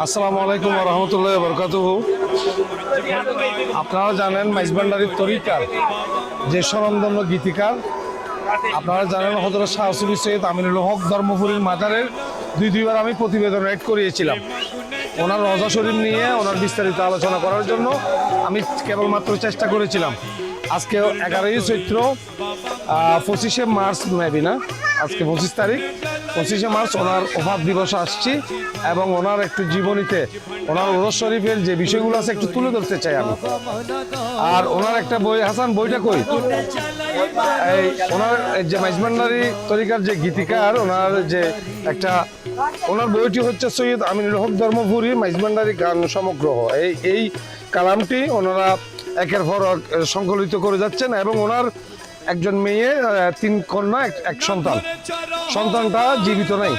আসসালামু আলাইকুম ওয়া রাহমাতুল্লাহি ওয়া বারাকাতুহু। আপনারা জানেন মাইজভান্ডারির তরিকার যে স্বনামধন্য গীতিকার, আপনারা জানেন হযরত শাহ সুফি সৈয়দ আমিনুল হক ধর্মপুরীর মাজারের দুইবার আমি প্রতিবেদন রাইড করিয়েছিলাম। ওনার রওজা শরীফ নিয়ে ওনার বিস্তারিত আলোচনা করার জন্য আমি কেবলমাত্র চেষ্টা করেছিলাম। আজকে 11ই চৈত্র, 25শে মার্চ মেবি না, আজকে 25 তারিখ, 25শে মার্চ ওনার ওফাত দিবস আসছি এবং ওনার একটু জীবনীতে ওনার ওরস শরীফের যে বিষয়গুলো আছে একটু তুলে ধরতে চাই আমি। আর ওনার একটা বই, হাসান বইটা কই, এই ওনার যে মাইজভান্ডারি তরিকার যে গীতিকার, ওনার যে একটা ওনার বইটি হচ্ছে সৈয়দ আমিনুল হক ধর্মপুরীর মাইজভান্ডারি গান সমগ্র। এই কালামটি ওনারা একের পর এক সংকলিত করে যাচ্ছেন এবং ওনার একজন মেয়ে, 3 কন্যা, এক সন্তানটা জীবিত নাই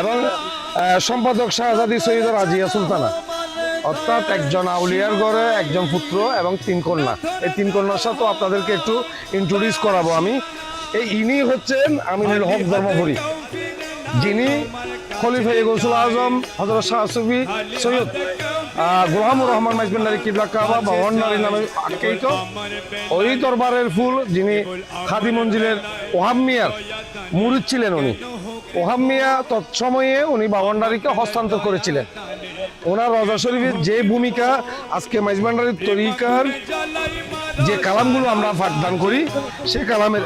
এবং সম্পাদক শাহজাদি সৈয়দা রাজিয়া সুলতানা, অর্থাৎ একজন আউলিয়ার ঘরে একজন পুত্র এবং 3 কন্যা। এই 3 কন্যার সাথে আপনাদেরকে একটু ইন্ট্রোডিউস করাবো আমি। ইনি হচ্ছেন আমিনুল হক ধর্মপুরী, যিনি খলিফায়ে গৌসুল আজম হযরত শাহ সুফি সৈয়দ গোলামুর রহমান মাইজভান্ডারি কিবলা কাবা বাওয়ান্নারী নামে আখ্যায়িত। ওই দরবারের ফুল, যিনি খাদি মঞ্জিলের ওহাব মিয়ার মুরিদ ছিলেন। উনি ওহাব মিয়া তৎসময়ে উনি বাওয়ান্নারীকে হস্তান্তর করেছিলেন। ওনার রওজা শরীফের যে ভূমিকা আজকে মাইজভান্ডারির তরিকার যে কালামগুলো আমরা পাঠদান করি, সেই কালামের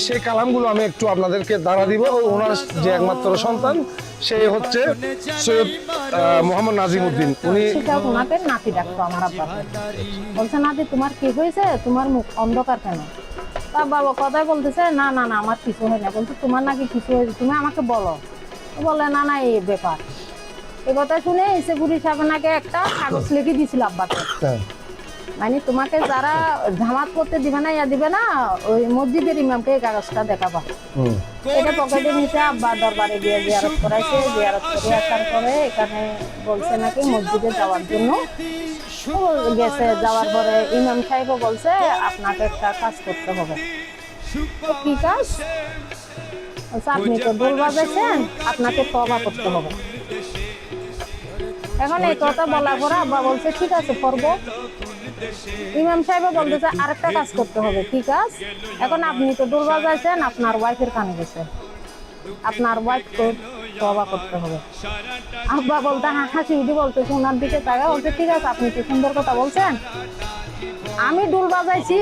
সেই কালামগুলো আমি একটু আপনাদেরকে দ্বারা দিব। ওনার যে একমাত্র সন্তান, সে হচ্ছে সৈয়দ মোহাম্মদ নাজিম উদ্দিন। উনি ওনাকে নাতি ডাকতো আমার আব্বা। বলছে, নাতি তোমার কি হয়েছে, তোমার মুখ অন্ধকার কেন? তা বাবা কথাই বলতেছে, না না না আমার কিছু হয় না। বলছে, তোমার নাকি কিছু হয়েছে, তুমি আমাকে বলো। বলে, না না এই ব্যাপার। এই কথা শুনে এসে গুরি সাহেব নাকি একটা কাগজ লিখে দিয়েছিল আব্বাকে, মানে তোমাকে যারা জামাত করতে দিবে না, দিবে না, ওই মসজিদের ইমামকে এই কাগজটা দেখাবা। এটা পকেটে নিচে আব্বা দরবারে গিয়ে জিয়ারত করাইছে। জিয়ারত করে আসার পরে এখানে বলছে নাকি মসজিদে যাওয়ার জন্য গেছে। যাওয়ার পরে ইমাম সাহেবও বলছে, আপনাকে একটা কাজ করতে হবে। কি কাজ? আপনি তো ঢোল বাজাইছেন, আপনাকে তওবা করতে হবে। এখন এই কথা বলার পরে আব্বা বলছে, ঠিক আছে করবো। ইমাম সাহেব বলতেছে, আরেকটা কাজ করতে হবে। কি কাজ? এখন আপনি তো ঢোল বাজাইছেন, আপনার ওয়াইফের কানে গেছে, আপনার ওয়াইফ তওবা করতে হবে। আব্বা বলতে হাসি উঠি বলতেছে, ওনার দিকে তাকা, বলছে, ঠিক আছে আপনি তো সুন্দর কথা বলছেন, আমি ঢোল বাজাইছি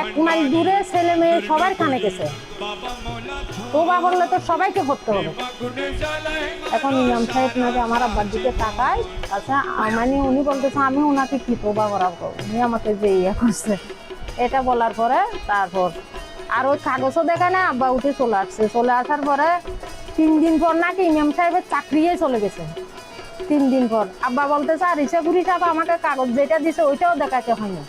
1 মাইল দূরে, ছেলে মেয়ে সবার কানে গেছে, তওবা করলে তো সবাইকে করতে হবে। এখন ইমাম সাহেব নাকি আমার আব্বার দিকে তাকায়। আচ্ছা, মানে উনি বলতেছে, আমি ওনাকে কি তওবা করাবো, উনি আমাকে যে ইয়ে করছে। এটা বলার পরে তারপর আর ওই কাগজও দেখা না, আব্বা উঠে চলে আসছে। চলে আসার পরে 3 দিন পর নাকি ইমাম সাহেবের চাকরিয়ে চলে গেছে। 3 দিন পর আব্বা বলতেছে, আর ইসাগুরি সাহেব আমাকে কাগজ যেটা দিছে ওইটাও দেখাতে হয়নি।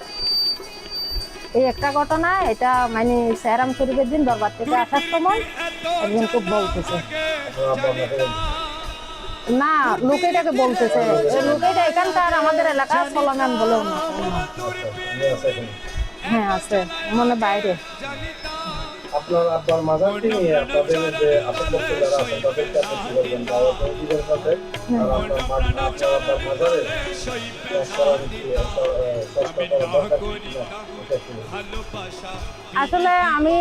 এই একটা ঘটনা, এটা মানে সেহরাম শরীফের দিন দরবার থেকে আসার সময় একজন খুব বলতেছে, না লোকেটাকে বলতেছে, লোকেটা এখানকার আমাদের এলাকা সলমান বলে। হ্যাঁ আছে, মানে বাইরে। আপনার আব্বার মাজারটি নিয়ে আপনাদের যে আশেপাশে যারা আছেন তাদেরকে আপনি কি বলবেন? দাওয়াতের সাথে আর আপনার আব্বার মাজারে আসলে আমি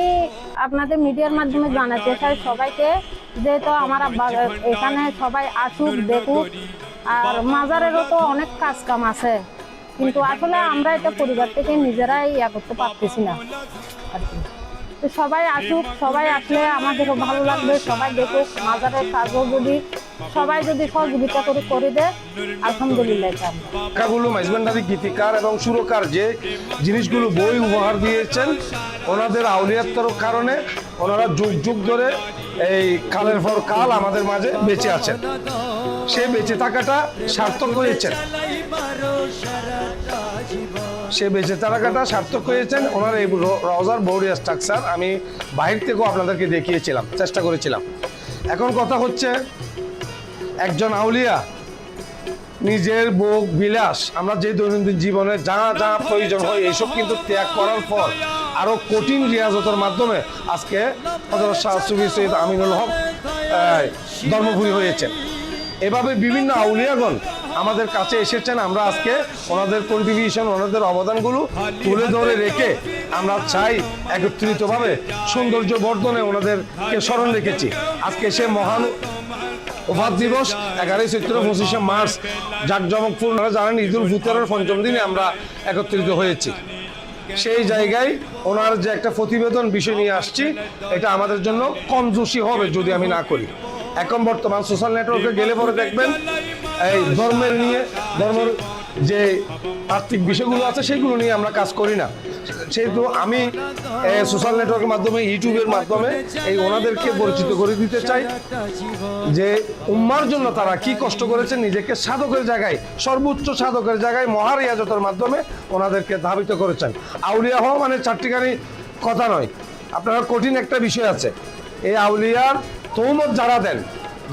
আপনাদের মিডিয়ার মাধ্যমে জানাতে চাই সবাইকে, যেহেতু আমার আব্বা এখানে সবাই আসুক দেখুক। আর মাজারেরও তো অনেক কাজ কাম আছে, কিন্তু আসলে আমরা এটা পরিবার থেকে নিজেরাই ইয়া করতে পারতেছি না আর কি। তো সবাই আসুক, সবাই আসলে আমাদেরও ভালো লাগবে। সবাই দেখুক মাজারের কাজও, যদি সবাই যদি সহযোগিতা করে দেয়, আলহামদুলিল্লাহ। কাগুলো মাইজভান্ডারি গীতিকার এবং সুরকার যে জিনিসগুলো বই উপহার দিয়েছেন, ওনাদের আউলিয়াত্বর কারণে ওনারা যুগ যুগ ধরে এই কালের পর কাল আমাদের মাঝে বেঁচে আছেন। সে বেঁচে থাকাটা সার্থক হয়েছেন, সে বেঁচে থাকাটা সার্থক হয়েছেন। ওনার এই রওজার বডি স্ট্রাকচার আমি বাহির থেকেও আপনাদেরকে দেখিয়েছিলাম, চেষ্টা করেছিলাম। এখন কথা হচ্ছে, একজন আউলিয়া নিজের ভোগ বিলাস, আমরা যে দৈনন্দিন জীবনে যা যা প্রয়োজন হয় এইসব কিন্তু ত্যাগ করার পর আরো কঠিন রিয়াজতের মাধ্যমে আজকে হযরত শাহ সুফি সৈয়দ আমিনুল হক ধর্মপুরী হয়েছেন। এভাবে বিভিন্ন আউলিয়াগণ আমাদের কাছে এসেছেন। আমরা আজকে ওনাদের কন্ট্রিবিউশন, ওনাদের অবদানগুলো তুলে ধরে রেখে আমরা চাই একত্রিতভাবে সৌন্দর্য বর্ধনে ওনাদেরকে স্মরণ রেখেছি। আজকে সে মহান ওফাত দিবস 11 চৈত্র 25 মার্চ জাঁকজমকপূর্ণ, জানেন ঈদুল ফিতরের পঞ্চম দিনে আমরা একত্রিত হয়েছি। সেই জায়গায় ওনার যে একটা প্রতিবেদন বিষয় নিয়ে আসছি, এটা আমাদের জন্য কমজোশি হবে যদি আমি না করি। এখন বর্তমান সোশ্যাল নেটওয়ার্কে গেলে পরে দেখবেন এই ধর্মের যে আর্থিক বিষয়গুলো আছে সেগুলো নিয়ে আমরা কাজ করি না। সেহেতু আমি সোশ্যাল নেটওয়ার্কের মাধ্যমে, ইউটিউবের মাধ্যমে এই ওনাদেরকে পরিচিত করে দিতে চাই যে উম্মার জন্য তারা কি কষ্ট করেছেন, নিজেকে সাধকের জায়গায়, সর্বোচ্চ সাধকের জায়গায় মহা রিয়াজতের মাধ্যমে ওনাদেরকে ধাবিত করেছেন। আউলিয়া হওয়া মানে চারটিখানি কথা নয়, আপনারা কঠিন একটা বিষয় আছে। এই আউলিয়ার তৌমত যারা দেন,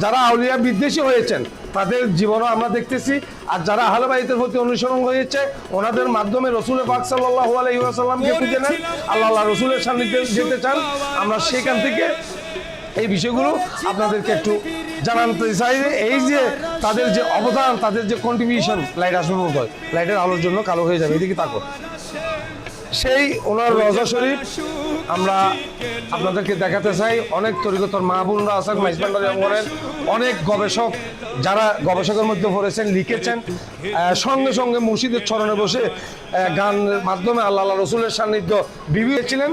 যারা আউলিয়া বিদ্বেষী হয়েছেন তাদের জীবনও আমরা দেখতেছি। আর যারা আহলে বাইতের প্রতি অনুসরণ হয়েছে, ওনাদের মাধ্যমে রসুল পাক সাল্লাল্লাহু আলাইহি ওয়াসাল্লামকে খুঁজে নেন, আল্লাহ রসুলের সান্নিধ্যে যেতে চান, আমরা সেখান থেকে এই বিষয়গুলো আপনাদেরকে একটু জানাতে চাই। এই যে তাদের যে অবদান, তাদের যে কন্ট্রিবিউশন, লাইট আসবে বোধ হয়, লাইটের আলোর জন্য কালো হয়ে যাবে, এদিকে তাকো। সেই ওনার রওজা শরীফ আমরা আপনাদেরকে দেখাতে চাই। অনেক তরিকতর মা বোনরা আছেন, মাইজবান্ডারি অঙ্গনের অনেক গবেষক, যারা গবেষকের মধ্যে পড়েছেন, লিখেছেন, সঙ্গে সঙ্গে মুর্শিদের চরণে বসে গানের মাধ্যমে আল্লাহ রসুলের সান্নিধ্য বিবিয়েছিলেন।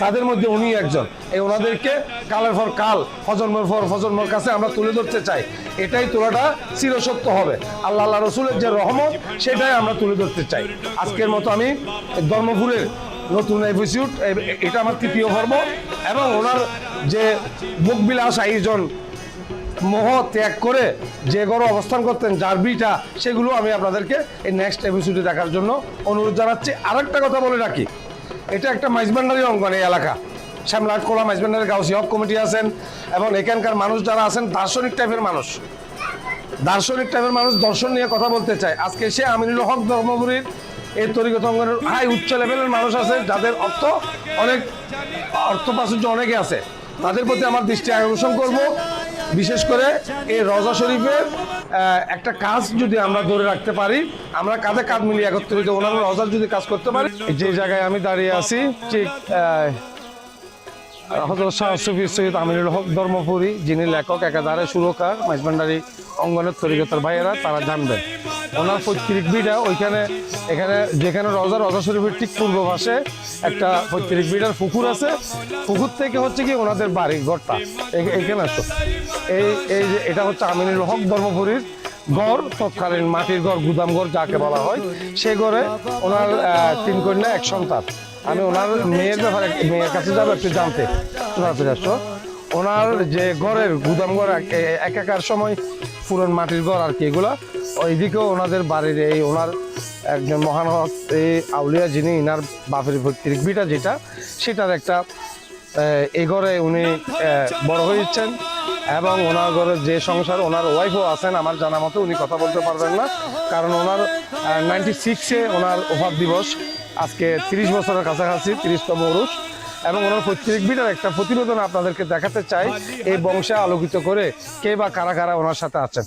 তাদের মধ্যে উনি একজন। এই ওনাদেরকে কালের পর কাল, ফজন্মর পর ফজন্মর কাছে আমরা তুলে ধরতে চাই। এটাই তোলাটা চিরসত্য হবে। আল্লাহ রসুলের যে রহমত, সেটাই আমরা তুলে ধরতে চাই। আজকের মতো আমি ধর্মপুরের নতুন এপিসোড, এটা আমার 3য় পর্ব, এবং ওনার যে মুখবিলাস আয়োজন, মোহ ত্যাগ করে যে ঘরে অবস্থান করতেন, যার বিটা, সেগুলো আমি আপনাদেরকে এই নেক্সট এপিসোডে দেখার জন্য অনুরোধ জানাচ্ছি। আরেকটা কথা বলে রাখি, এটা একটা মাইজবান্ডারি অঙ্গন, এই এলাকা শ্যামলাটকোলা মাইজবান্ডারি গাউসি হক কমিটি আছেন, এবং এখানকার মানুষ যারা আছেন দার্শনিক টাইপের মানুষ, দর্শন নিয়ে কথা বলতে চায়। আজকে সে আমিনুল হক ধর্মপুরীর এই তরিকত অঙ্গনের হাই উচ্চ লেভেলের মানুষ আছে, যাদের অর্থ প্রাচুর্য অনেকে আছে। তাদের প্রতি আমার দৃষ্টি আকর্ষণ করব। বিশেষ করে এই রওজা শরীফের একটা কাজ যদি আমরা ধরে রাখতে পারি, আমরা কাঁধে কাঁধ মিলিয়ে একত্রিত ওনার রওজার যদি কাজ করতে পারি, যে জায়গায় আমি দাঁড়িয়ে আছি ঠিক হযরত শাহ সুফি সৈয়দ আমিনুল হক ধর্মপুরী, যিনি লেখক, একাধারে সুরকার, মাইজবান্ডারি অঙ্গনের তরিকতার ভাইয়েরা তারা জানবেন। ওনার পৈতৃক বিটা এখানে যেখানে রওজা শরীফের ঠিক পূর্ব পাশে একটা পৈতৃক বিটার পুকুর আছে। পুকুর থেকে হচ্ছে কি ওনাদের বাড়ি ঘরটা, এখানে আসো। এই যে এটা হচ্ছে আমিনুল হক ধর্মপুরীর ঘর, তৎকালীন মাটির ঘর, গুদাম ঘর যাকে বলা হয়। সে ঘরে ওনার 3 কন্যা 1 সন্তান। আমি ওনার মেয়ের ব্যাপারে, মেয়ের কাছে যাবো একটু জানতে। আসো, ওনার যে ঘরের গুদাম ঘর, একাকার সময় পুরন মাটির ঘর আর কি, এগুলা ওইদিকেও ওনাদের বাড়ির এই ওনার একজন মহান এই আউলিয়া, যিনি ইনার বাপের পৈতৃক বিটা যেটা, সেটার একটা এই ঘরে উনি বড় হয়েছেন। এবং ওনার ঘরের যে সংসার, ওনার ওয়াইফও আছেন, আমার জানা মতো উনি কথা বলতে পারবেন না, কারণ ওনার 96-এ ওনার ওফাত দিবস, আজকে 30 বছরের কাছাকাছি, 30তম উরুস। এবং ওনার পৈতৃক বিটার একটা প্রতিবেদন আপনাদেরকে দেখাতে চাই, এই বংশে আলোকিত করে কে বা কারা কারা ওনার সাথে আছেন।